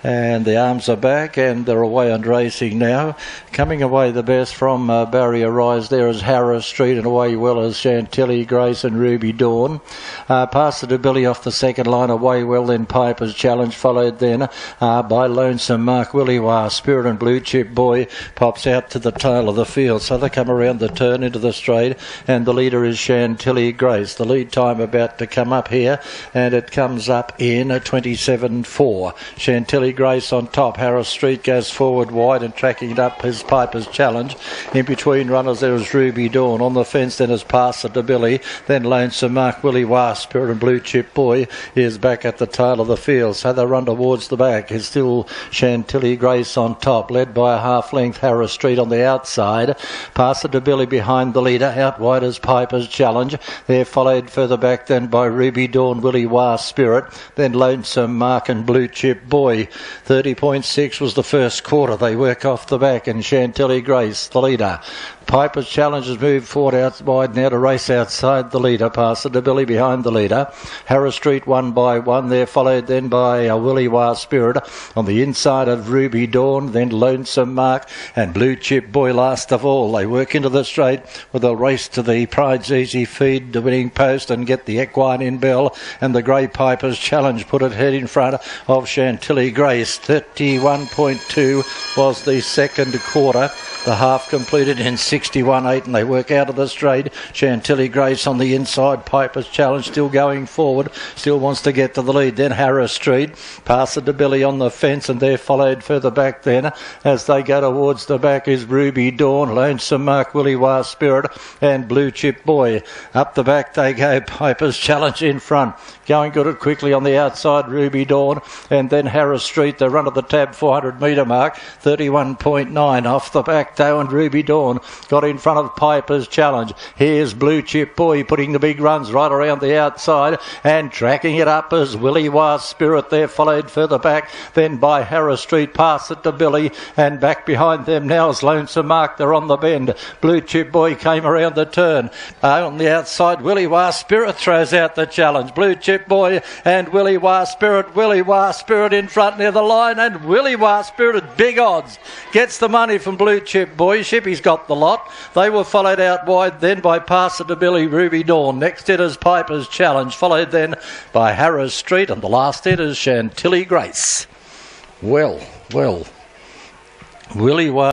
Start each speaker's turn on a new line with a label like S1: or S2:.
S1: And the arms are back and they're away and racing now. Coming away the best from Barrier Rise there is Harris Street, and away well as Chantilly Grace and Ruby Dawn. Past it to Billy off the second line, away well then Piper's Challenge, followed then by Lonesome Mark, Williwa Spirit and Blue Chip Boy pops out to the tail of the field. So they come around the turn into the straight, and the leader is Chantilly Grace. The lead time about to come up here, and it comes up in 27.4. Chantilly Grace on top. Harris Street goes forward wide and tracking it up is Piper's Challenge. In between runners there is Ruby Dawn. On the fence then is Pass It to Billy. Then Lonesome Mark, Willie Wasp, Spirit and Blue Chip Boy is back at the tail of the field. So they run towards the back. It's still Chantilly Grace on top, led by a half length. Harris Street on the outside. Pass It to Billy behind the leader. Out wide is Piper's Challenge. They're followed further back then by Ruby Dawn, Willie Wasp, Spirit. Then Lonesome Mark and Blue Chip Boy. 30.6 was the first quarter. They work off the back, and Chantilly Grace, the leader. Piper's Challenge has moved forward out wide now to race outside the leader. Pass it to Billy behind the leader. Harris Street 1 by 1. They're followed then by Willie War Spirit on the inside of Ruby Dawn. Then Lonesome Mark and Blue Chip Boy last of all. They work into the straight with a race to the Pride's Easy Feed, the winning post, and get the equine in bell. And the Grey Piper's Challenge put it head in front of Chantilly Grace. 31.2 was the second quarter. The half completed in 61.8, and they work out of the straight. Chantilly Grace on the inside. Piper's Challenge still going forward, still wants to get to the lead. Then Harris Street, pass it to Billy on the fence, and they're followed further back then. As they go towards the back is Ruby Dawn, Lonesome Mark, Willie War Spirit and Blue Chip Boy. Up the back they go. Piper's Challenge in front, going good and quickly on the outside. Ruby Dawn, and then Harris Street. They run to the tab 400 metre mark. 31.9 off the back though, and Ruby Dawn got in front of Piper's Challenge. Here's Blue Chip Boy putting the big runs right around the outside and tracking it up as Willie War Spirit. There followed further back then by Harris Street. Pass it to Billy, and back behind them now is Lonesome Mark. They're on the bend. Blue Chip Boy came around the turn. On the outside Willie War Spirit throws out the challenge. Blue Chip Boy and Willie War Spirit. Willie War Spirit in front near the line, and Willie War Spirit at big odds gets the money from Blue Chip Boy. Shippy's got the lot. They were followed out wide then by Pass It to Billy, Ruby Dawn. Next hit is Piper's Challenge, followed then by Harris Street, and the last hit is Chantilly Grace. Well, Willie War